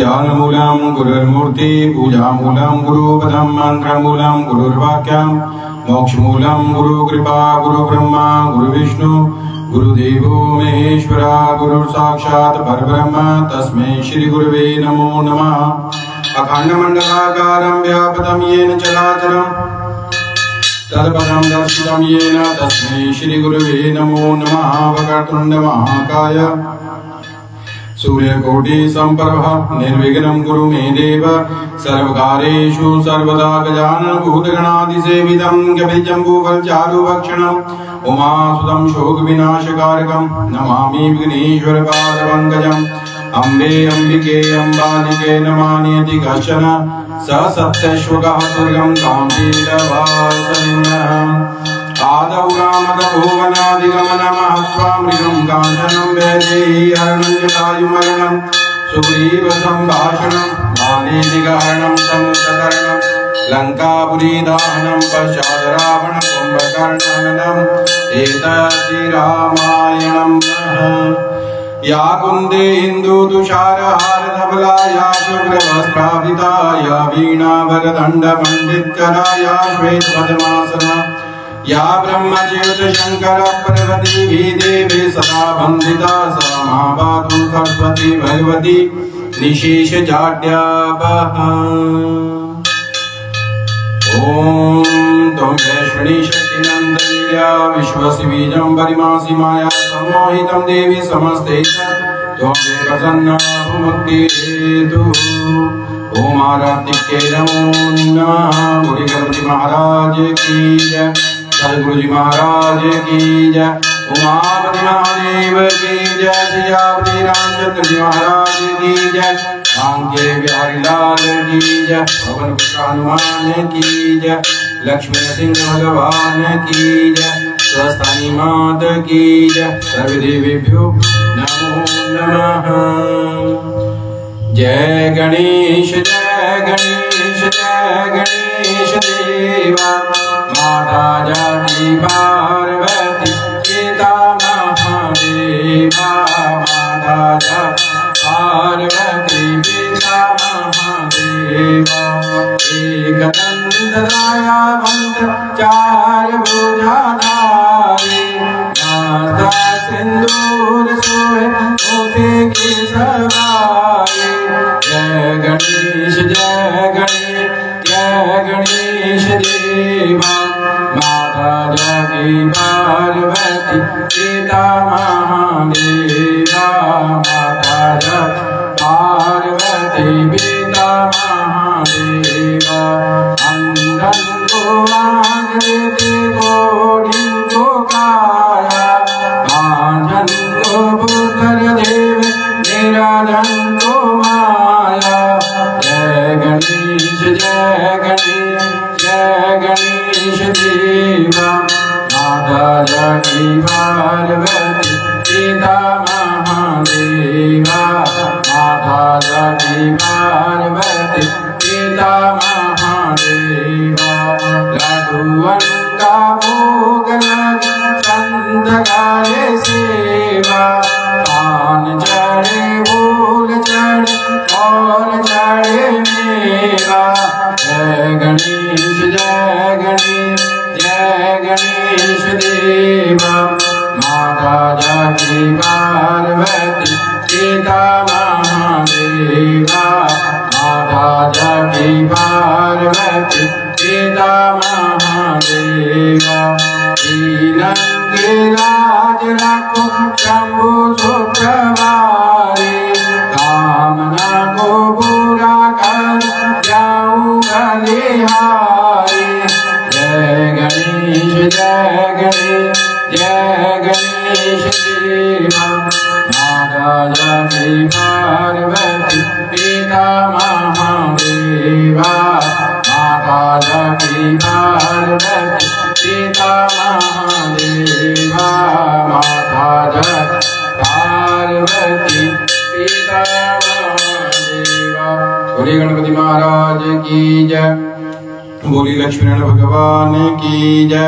ज्ञानमूलं गुरुर्मूर्ति पूजामूलं गुरुपदं मंत्रमूलं गुरुर्वाक्यं मोक्षमूलं गुरुकृपा गुरुब्रह्मा गुरुविष्णु गुरुदेवो महेश्वरा गुरुर्साक्षात् परब्रह्म तस्मै श्री गुरुवे नमो नमः। अखण्डमण्डलाकारं व्याप्तं येन चराचरं तत्पदं दर्शितं येन तस्मै श्री गुरुवे नमो नमः। वक्रतुण्ड महाकाय सूर्यकोटि सम्प्रभा निर्विघ्नं कुरु मे देव सर्वकार्येषु सर्वदा गजानन भूतगणादिसेवितं कपिजम्बूफलचारुभक्षणम् उमासुतं शोकविनाशकारकं नमामि विघ्नेश्वरपादपङ्कजम्। अम्बे अम्बिके अम्बालिके नमान्यति कश्चन स सप्तश्वकः स्वर्गं काञ्चीरवासनिनः। आदौ रामदभुवनादिगमनमहत्वा मृगं काञ्चनं वैदेहीहरणं जटायुमरणं सुग्रीवसम्भाषणं बालीनिगहरणं समुद्रतरणं लङ्कापुरीदाहनं पश्चात् रावणकुम्भकर्णहननम् एतद्धि रामायणं। या कुन्दे इन्दुतुषारहारधवला या शुभ्रवस्त्रावृता या वीणावरदण्डमण्डितकरा या श्वेतपद्मासना या ब्रह्मज्योतिशङ्करप्रभृति देवी सदा वन्दिता सा महाबाहु सरस्वती भगवती निशेषजाड्यापहा। ॐ त्वं वैष्णवी शक्तिनन्दनीया विश्वसिबीजं परिमासि माया सम्मोहितं देवी समस्ते त्वमेव प्रसन्ना भुमुक्तिहेतुः। ओम आरती के नमो नमः। बोले गणपति महाराज की जय, सद्गुरुजी महाराज की जय, उमापति महादेव की जय, सियापति रामचंद्र जी महाराज की जय, कांके बिहारी लाल की जय, पवन पुत्र हनुमान की जय, लक्ष्मण सिंह भगवान की जय, स्वस्थानी मात की जय। सर्वदेवेभ्यो नमो नमः। जय गणेश देवा माता जानी पार्वती पिता महादेवा। माता जानी पार्वती पिता महादेवा। एकदंतराया वंद चार भुजाधारी नासा सिंदूर सोहे ओसे की सवारी। जय गणेश देवा माता जाकी पार्वती पिता महादेवा। माता जाकी पार्वती पिता महादेवा। अंधन को आँख देते घोड़िन को काया आंजन को पुत्र देव निराधन को माया। जय गणेश देवा माता जाकी पार्वती पिता महादेवा। माता जाकी पार्वती पिता महादेवा। लड्डुअन का भोग लगे संत गाये सेवा। पान चढ़े फूल चढ़े और चढ़े मेवा। जय गणेश देवा माता जाकी पार्वती पिता महादेवा। माता जाकी पार्वती पिता महादेवा। के राज रखो शंभु शुक्रवारी। कामना को पूरा कर जाऊं बलिहारी। जय गणेश देवा माता जाकी पार्वती पिता महादेवा। माता जाकी पार्वती पिता महादेवा। माता जाकी पार्वती पिता महादेवा। बोले गणपति महाराज की जय। बोली लक्ष्मीनारायण भगवान की जय।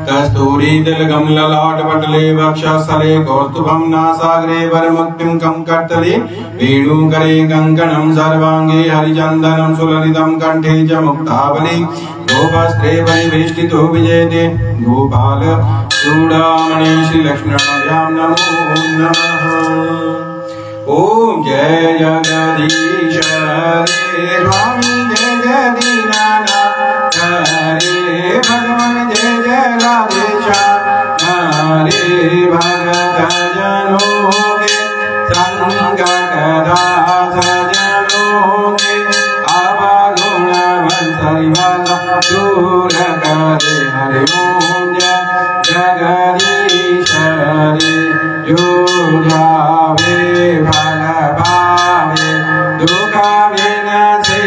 कस्तूरी तिलकम ललाट पटले वक्षस्थले कौस्तुभम नासाग्रे वरमुक्तिं कंकटले वेणुकरे कंकणं सर्वांगे हरिचंदनं सुललितं कंठे च मुक्तावली गोपस्त्रे परिवेष्टितो विजयते गोपाल चूड़ामणि श्री लक्ष्मणाभ्यां नमो नमः। ओम जय जगदीश हरे स्वामी जय जय दीनानाथ हरे भगवान जय जय राधेश्याम हरे भगत जनों के संकट दास जनों के अवगुण बंसरी वाला दूर करे हरे ओम जय जगदीश हरे जो जावे फल पावे दुख विनाशे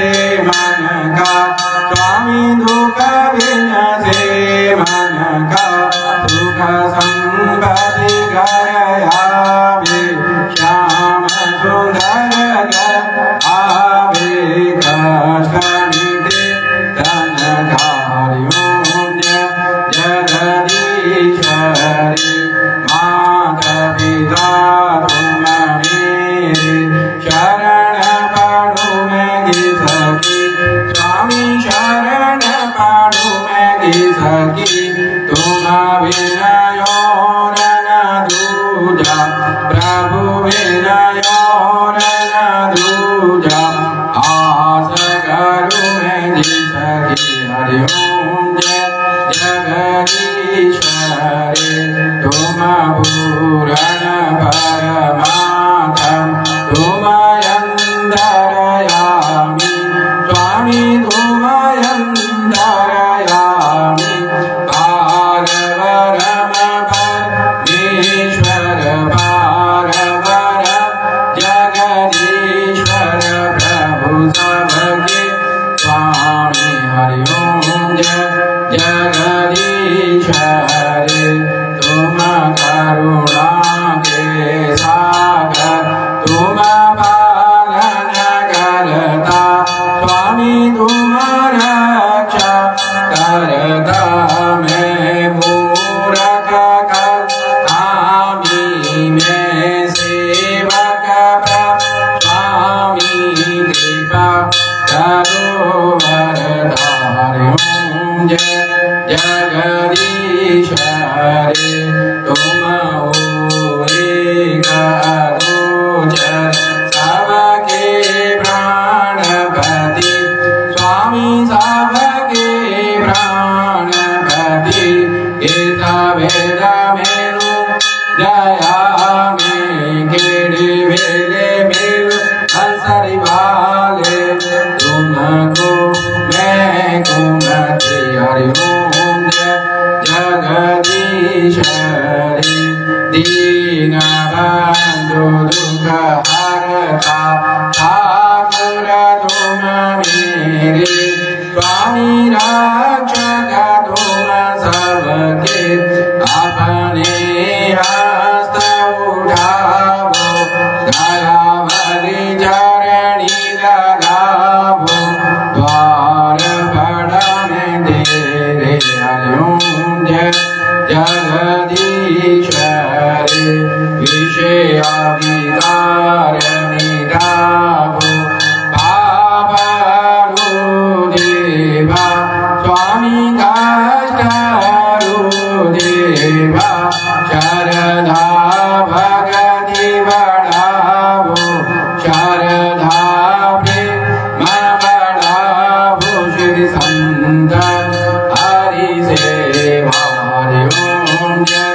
मन का स्वामी दुख विनाशे मन का सुख संपत्ति घर आवे श्याम सुंदर आवे कष्ट मिटे तन धारी ओम जय जगदीश हरे माता पिता तुम मेरे शरण पड़ो मैं सखी स्वामी शरण पड़ो मैं सखी तुम बिना और न दूजा प्रभु बिना और न दूजा आस करो मैं सखी हरि ओम जय जगदीश हरे तुम पूरण परमात्म तुम अंतरयामी स्वामी तुम अंतरयामी पारवरम परमेश्वर पारवर जगदीश्वर प्रभु सबके स्वामी हरि ओम जय जगदीश हरे तुम करुणा के सागर तुम पालन करता स्वामी तुम रक्षा करता मैं मूरख आमी मैं सेवक स्वामी कृपा करो वरदारी ओम जय जगदीश हरे तुम एक गोचर सबके प्राणपति स्वामी सबके प्राणपति इस वेद मेरु दया में केड़े वेले मेरु हंसरी वाले तुमको मैं कुमति हरि ओम जय जगदीश हरे दीन बंधु दुख हरता ठाकुर तुम मेरे स्वामी रक्षक तुम सबके अपने हस्त उठावो दयावरी चरणी लगावो द्वार पड़ने तेरे हरि ओम जय जगदीश हरे विषयाधिकार निरावो पापरो देवा स्वामी कष्टरो देवा शरधा भगति बढ़ावो शरधा प्रेम बढ़ावो श्री संत हरि सेवा हरि ओम जय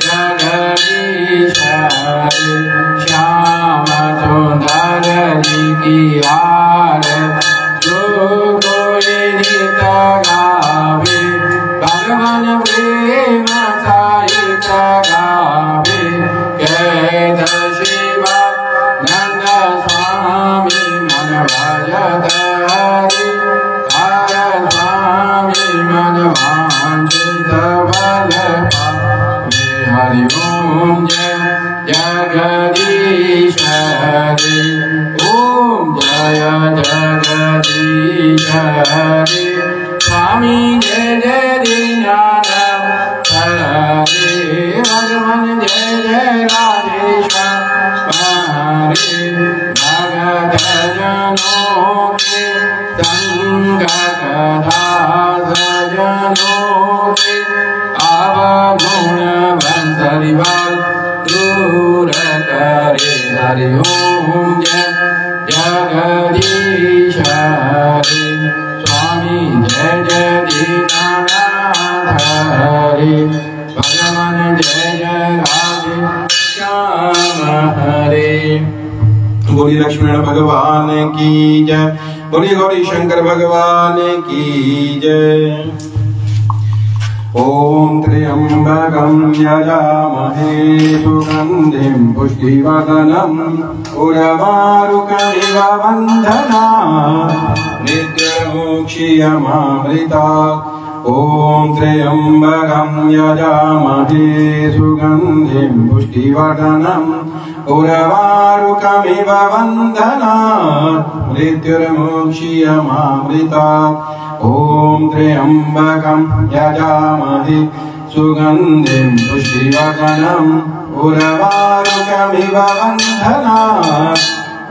जगदीश हरे श्याम सुंदर जी की हार जो कोई नित गावे भगवान प्रेम सहित गावे कैद शिवा नंद स्वामी मन भजत हरि हर स्वामी मन वांछित बल पावे हरि ओम जय जगदीश हरे ओम जय जगदीश हरे स्वामी जय जय दीनानाथ जय जगदीश हरे स्वामी जय जय दीनानाथ हरे भगवान जय जय राधे श्याम हरे। बोलिए लक्ष्मण भगवान की जय, बोलिए गौरी शंकर भगवान की जय। ओम त्र्यंबकं यजामहे सुगंधिं पुष्टिवर्धनम् उर्वारुकमिव बन्धनात् मृत्युर्मुक्षीयमामृतात्। ओम त्र्यंबकं यजामहे सुगंधिं पुष्टिवर्धनम् उर्वारुकमिव बन्धनात् मृत्युर्मुक्षीयमामृतात्। ओम त्र्यंबकं यजामहे सुगंधिं पुष्टिवर्धनम् उर्वारुकमिव बन्धनात्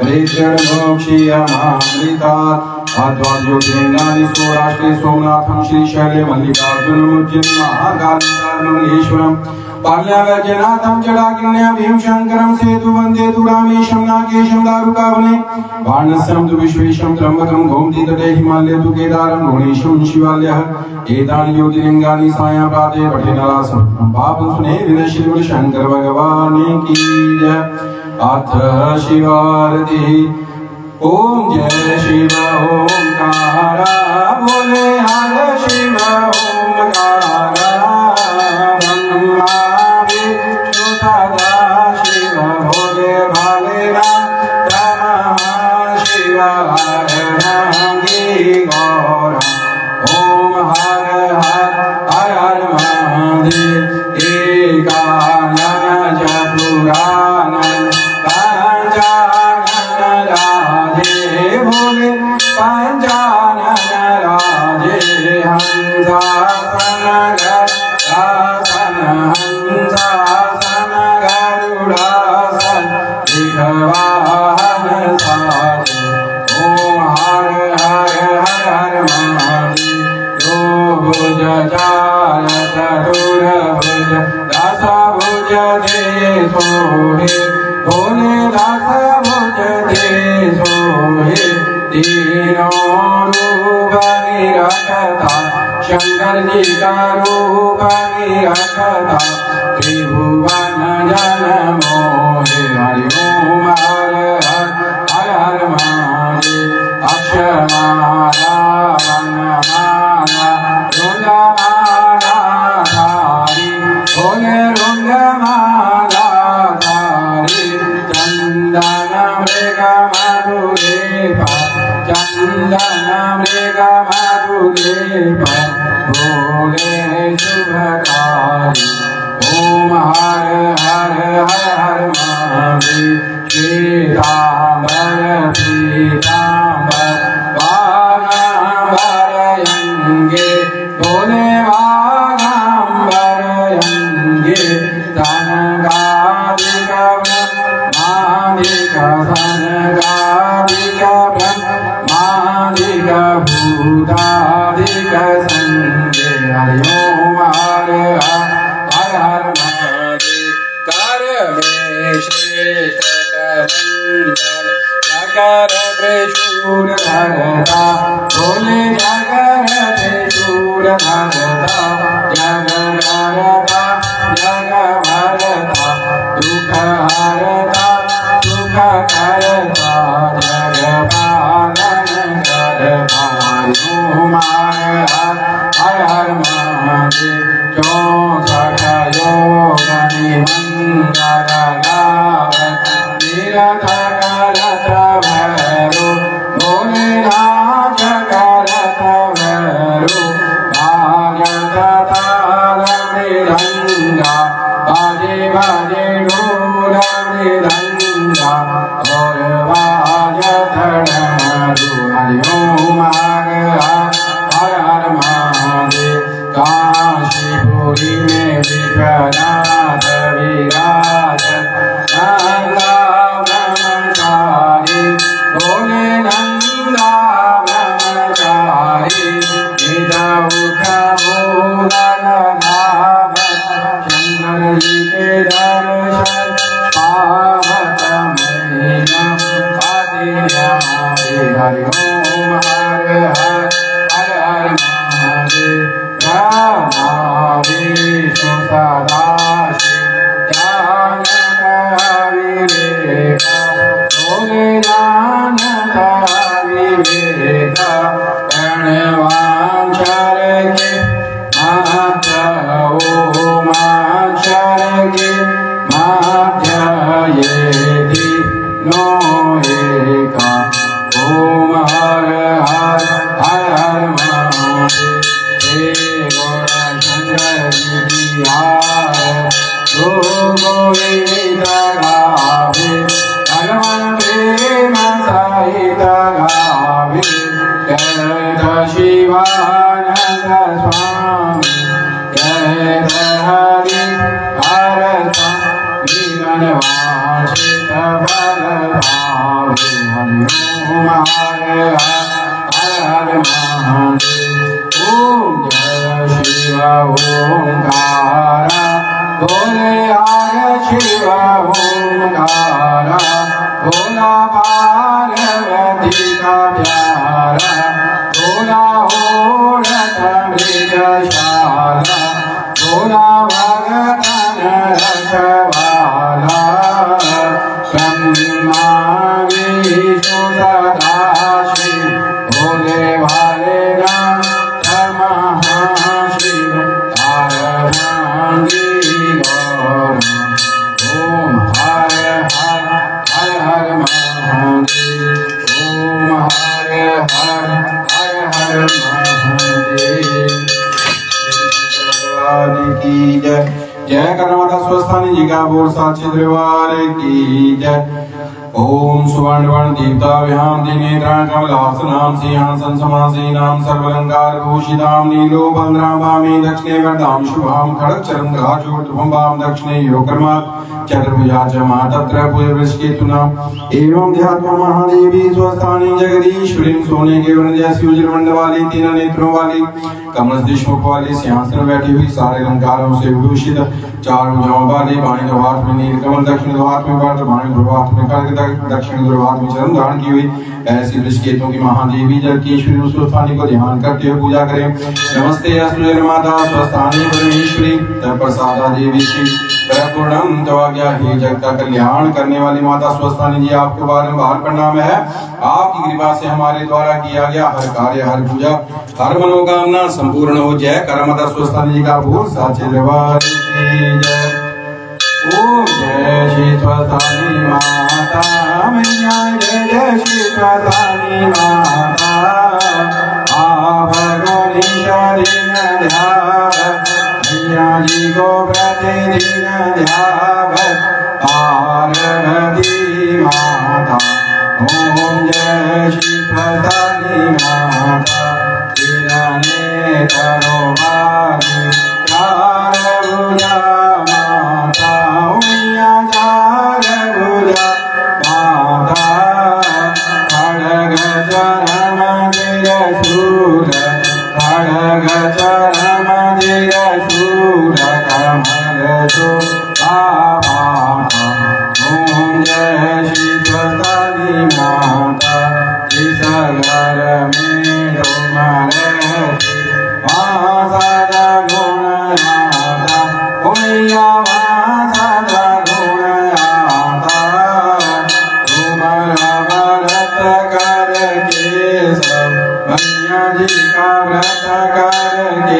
मृत्युर्मुक्षीयमामृतात्। आद्वाद्योतिलिंगानि सौराष्ट्रे सोमनाथं श्रीशैले मल्लिकार्जुनं उज्जैनमहाकालेश्वरम् पाल्यावर्जनाथं जडाकिन्या भीमशंकरं सेतु वन्दे तु रामेशं नागेशं दारुकावने वारणस्यं तु विश्वेशं त्र्यंबकं गोमतीतटे हिमालये तु केदारं गौरीशं शिवालयः। एतानि ज्योतिर्लिंगानि सायंकाले पठेनरासं पापं सुने विनश्यति शंकर भगवान की जय। अथ शिवारति ओम जय शिव ओंकारा बोले हर शिव ओंकारा ब्रह्मा विष्णु सदा शिव भोले भोलेनाथ शिव हर रंगी गौरा। ओम हर हर हर हर महादेव एकानन चतुरानन पंचानन राधे भोले पंचानन राधे हंसासन गरुड़ासन हंसासन गरुड़ासन दिग्वाहन साजे। ओम हर हर हर हर महादेव दो भुज चार चतुर्भुज दस भुज दे सोहे भोले दस भुज दे सोहे। तीनों रूप निरखता शंकर जी का रूप निरखता त्रिभुवन जन मोहे। हरि ओम हर हर हर हर महादेव। अक्षरमाला वनमाला रुंडमाला धारी भोले रुंडमाला धारी। चंदन मृग मधुरे पर चंदन मृग मधुरे पर भोले शुभकारी। ओम हर हर हर हर महादेव। श्वेतांबर पीतांबर वागांबर यंगे भोले वागांबर यंगे। सनगादिक ब्रह्मादिक सनगादिक ब्रह्मादिक भूतादिक संगे। हरि ओम हर हर हर हर महादेव। कर में शेष मंगल जगर त्रिशूल धरता भोले जगर त्रिशूल धरता। जग भरता जग भरता दुख हरता सुख करता जग पालन करता। ओम हर हर हर हर महादेव। 64 योग निमंगल गावत निरत करत भैरो भोले नाथ करत भैरो। भागत ताल मृदंगा बाजे बाजे ढोल मृदंगा और बाजत डमरू। हरि ओम हर हर हर हर महादेव। काशीपुरी में विश्वनाथ विराज हरि ओम हर हर हर हर महादेव ब्रह्मा विष्णु सदाशिव जानत विवेक बोले जानत विवेक प्रणवांचर के मात्र ओमांचर के माध्य ये नो एका ओम हर हर हर हर महादेव हे गौर शंकर विहार जो गोविंद गावे भगवान प्रेम सहित गावे जय शिवानंद स्वामी जय हरि हर स्वामी वाचित भगवान हरि ओम हर हर हर महादेव ओम जय शिव ओंकार बोले हर शिव ओंकार बोला पार्वती का प्यारा बोला ओढ़त मृगशाला बोला भगतन रखवाला ब्रह्मा विष्णु सदाशिव भोले भाले नाथ महाशिव अर्धांगी गौर ओम हर हर हर हर महादेव ओम हर हर हर हर महादेव की जय जय कर्मदा स्वस्थानी जी का बोल साक्षी दरबार की जय ओम सुवर्ण वर्ण दीप्ता विहान दिनेत्रां कमलासनां सिंहासन समासीनां सर्वलंकार भूषितां नीलो भद्रां वामे दक्षिणे वरदां शुभां खड्ग चरंद्रा चोटभुम्बां दक्षिणे योगकर्मा चतुर्भुजा च मातत्र पुष्केतुना एवं ध्यात्मा महादेवी स्वस्थानी जगदीश्वरीं सोने के वर्ण जैसी उज्जवल मंड वाली तीन नेत्रों वाली कमल दृष्टमुख वाली सिंहासन बैठी हुई सारे अलंकारों से विभूषित चार भुजाओं वाली वाणी दो हाथ में नीलकमल दक्षिण दो हाथ में वज्र वाणी दो हाथ में खड्ग दक्षिण दो हाथ में चरण धारण की हुई ऐसी वृषकेतों की महादेवी जल की ईश्वरी स्वस्थानी को ध्यान करते हुए पूजा करें। नमस्ते अस्तु माता स्वस्थानी परमेश्वरी प्रसादा देवी की पूर्णम तवाज्ञा ही जग का कल्याण करने वाली माता स्वस्थानी जी आपको बारंबार प्रणाम है। आपकी कृपा से हमारे द्वारा किया गया हर कार्य हर पूजा हर मनोकामना संपूर्ण हो। जय कर माता स्वस्थानी जी का बोल साचे दरबार की जय। ओम जय श्री स्वस्थानी माता मैया जय जय श्री स्वस्थानी माता भगवानी शरीर ध्यान मैया जी को प्रतिदिन ध्यान पार्वती माता। ओम जय श्री स्वस्थानी माता नेत्रो वाली चार भुजा माता मैया चार भुजा माता खड्ग चरम शूल खड्ग चरम शूल कमल माता। ओम जय श्री स्वस्थानी माता जिस घर में सदा गुण आता मैया सदा गुण आता तुम्हारा व्रत करके सब मैया जी का व्रत करके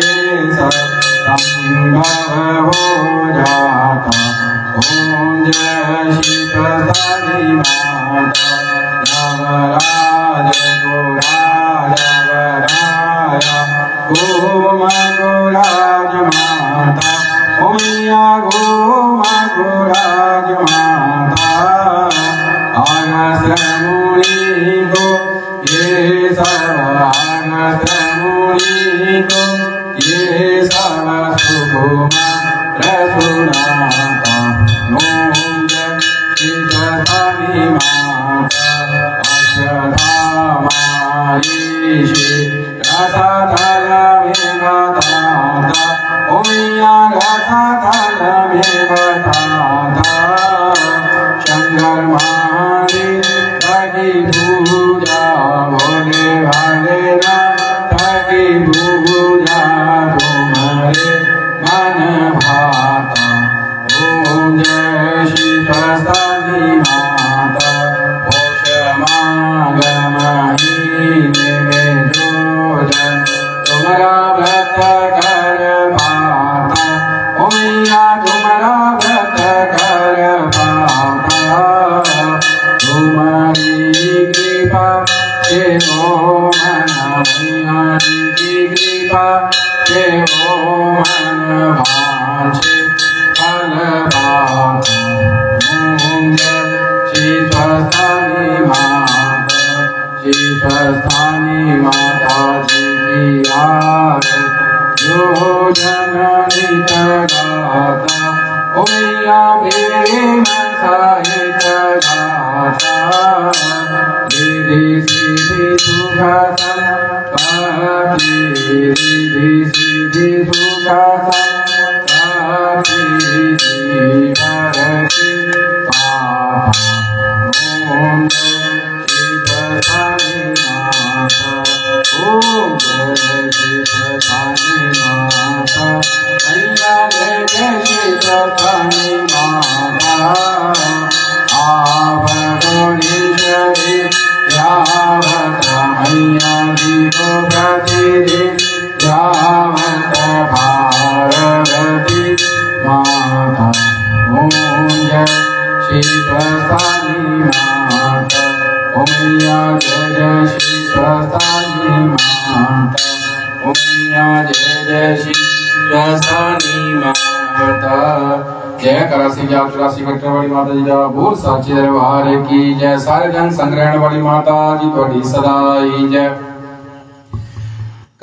सब संभव हो जाता। ओम जय श्री स्वस्थानी माता नवराज गोराज गोराज माता मैया गोराज माता अगस्त्य मुनि को ये सब अगस्त्य मुनि को ये सब सुकुमा रसुनाता। ओम जय श्री स्वस्थानी माता अश्वत्थामारी रसातल में बताता ओमिया रसातल में बताता शंकर महादेव की पूजा हो कृपा के हो मन मैया जी की कृपा के हो मन भांचे फल पाता शीतस्थानी माता जी की आरती जो जननी गाता ओ मैया प्रेम सहित गाता रिधि सिद्धि सुख संपत्ति रिधि सिद्धि सुख संपत्ति जीवन की शीतस्थानी माता ओम जय शीतस्थानी माता मैया जय शीतस्थानी माता आवगुणेश्वरी यावत मैया जीवो प्रतिदिन यावत भारवती माता ओम जय शीतस्थानी माता ओम मैया जय शीतस्थानी माता ओम मैया जय शीतस्थानी माता जय करासी जातुरासी कटरा वाली माता जी दा बोल साचे दरबार की जय सारे जन संग्रहण वाली माता जी थोड़ी सदाई जय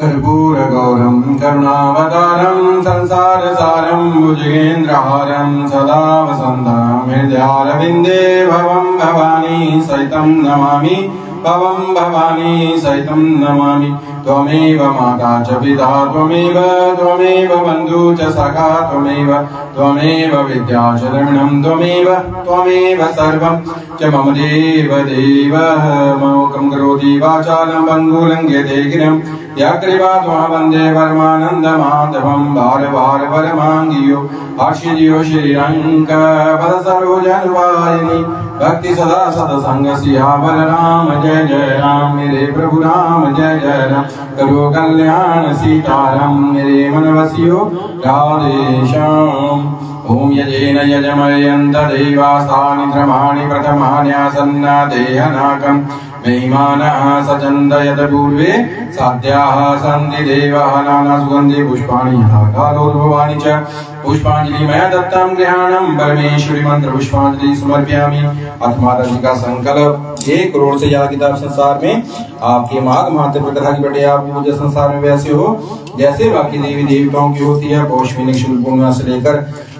कर्पूर गौरम करुणावतारम संसार सारम भुजगेन्द्रहारम सदा वसंतम हृदयारविंदे भवं भवानी सहितं नमामि भवं भवानी सहितं नमामि त्वमेव माता च पिता त्वमेव बन्धु च सखा त्वमेव विद्या च द्रविणं त्वमेव सर्वं च मम देव मोकं करोति वाचालं पङ्गुलं यदेगिरं यकृपा त्वं वन्दे परमानन्द माधवं बार परमाङ्गियो आशिर्यो श्रीरङ्ग पद सरोजनवारिणि भक्ति सदा सत्संग सियावर राम जय जय राम मेरे प्रभु राम जय जय राम करो कल्याण सीताराम मेरे मन वसियो राधे श्याम ओम यजेन यजमयन्त देवास्तानि क्रमाणि प्रथमान्यासन्न देहनाकं महिमानः सचन्दयत पूर्वे साध्याः सन्ति देवाः नानासुगन्धि पुष्पाणि कालोद्भवानि च पुष्पांजलि मैं दत्तम गृहाणम परमेश्वरी मंत्र पुष्पांजलि समर्पयामि। अथ माता जी का संकल्प 1 करोड़ से ज्यादा किताब संसार में आपके माघ माते प्रकथा की बटे आपकी पूजा संसार में वैसे हो जैसे बाकी देवी देवताओं की होती है। पौष महीने शुक्ल पूर्णिमा से लेकर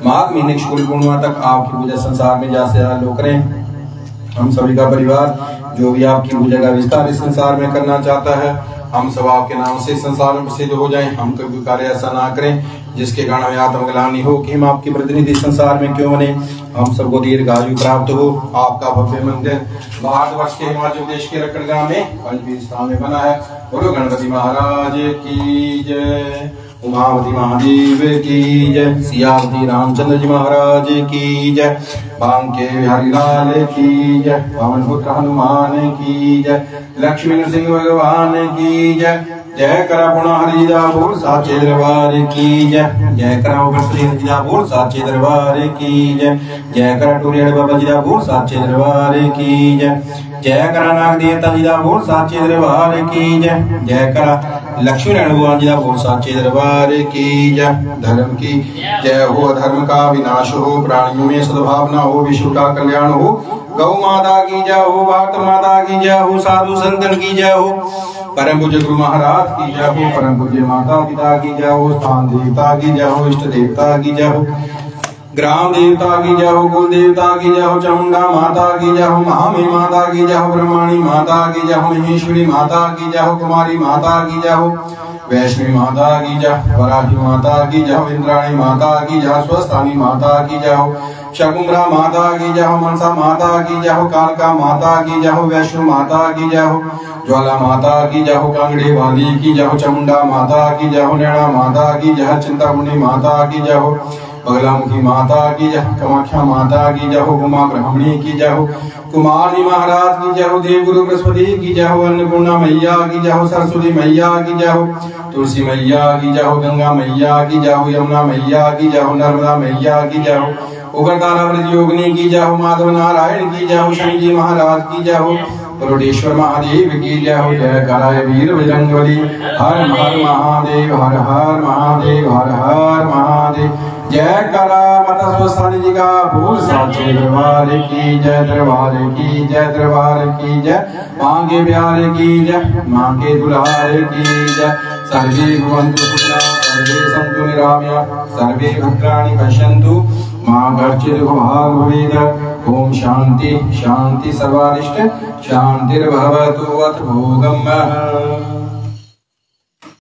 माघ महीने शुक्ल पूर्णिमा तक आपकी पूजा संसार में ज्यादा से ज्यादा लोग करें। हम सभी का परिवार जो भी आपकी पूजा का विस्तार इस संसार में करना चाहता है हम सब आपके नाम से संसार में प्रसिद्ध हो जाएं। हम कभी कार्य ऐसा ना करें जिसके कारण हमें आत्मग्लानि हो कि हम आपके प्रतिनिधि संसार में क्यों बने। हम सबको दीर्घायु प्राप्त हो। आपका भव्य मंदिर भारतवर्ष के हिमाचल प्रदेश के रखड़ गांव में पंचवीर स्थान में बना है। बोलो गणपति महाराज की जय, उमावती महादेव की जय, सियावती रामचंद्र जी महाराज की जय, बांके बिहारी लाल की जय, पवन पुत्र हनुमान की जय, लक्ष्मी नरसिंह भगवान की जय। जय करा पुणा हरिदा बोल साचे दरबार की जय, जय करा श्री हरिदा बोल साचे दरबार की जय, जय करा टूरिया बाबा जी दा बोल साचे दरबार की जय, जय करा नाग देवता जी दा बोल साचे दरबार की जय, जय करा लक्ष्मी नारायण भगवान जी दा बोल साचे दरबार की जय। धर्म की जय हो, अधर्म का विनाश हो, प्राणियों में सद्भावना हो, विश्व का कल्याण हो। गौ माता की जय हो, भारत माता की जय हो, साधु संतन की जय हो, परम पूज्य गुरु महाराज की जय हो, परम पूज्य माता पिता की जय हो, स्थान देवता की जय हो, इष्ट देवता की जय हो, ग्राम देवता की जय हो, कुल देवता की जय हो, चामुंडा माता की जय हो, महामी माता की जय हो, ब्रह्मणी माता की जय हो, महेश्वरी माता की जय हो, कुमारी माता की जय हो, वैष्णवी माता की जय, वराही माता की जय हो, इंद्राणी माता की जय, स्वस्थानी माता की जय हो, शकुंभरा माता की जय हो, मनसा माता की जय हो, कालका माता की जय हो, वैष्णो माता की जय हो, ज्वाला माता की जय हो, कांगड़े वाली की जय हो, चामुंडा माता की जय हो, नैना माता की जय, चिंतामणि माता की जय हो, बगलामुखी माता की जय, कामाख्या माता की जय हो, उमा ब्राह्मणी की जय हो, कुमारी महाराज की जय हो, देवगुरु बृहस्पति की जय हो, अन्नपूर्णा मैया की जय हो, सरस्वती मैया की जय हो, तुलसी मैया की जय हो, गंगा मैया की जय हो, यमुना मैया की जय हो, नर्मदा मैया की जय हो, उग्रतारा व्रज योगिनी की जय हो, माधव नारायण की जय हो, शनि जी महाराज की जय हो, कोटेश्वर महादेव की जय हो। जय कराय वीर बजरंगबली। हर हर महादेव, हर हर महादेव, हर हर महादेव। जय करा माता स्वस्थानी जी का भूल साचे दरबार की जय, दरबार की जय, दरबार की जय। माँ के प्यारे की जय, माँ के दुलारे की जय। सर्वे भवन्तु सुखिनः, सर्वे सन्तु निरामया, सर्वे भद्राणि पश्यन्तु माँ कश्चित् दुःखभाग् भवेत्। ओम शांति शांति सर्वारिष्ट शांतिर्भवतु अथ भोगम्।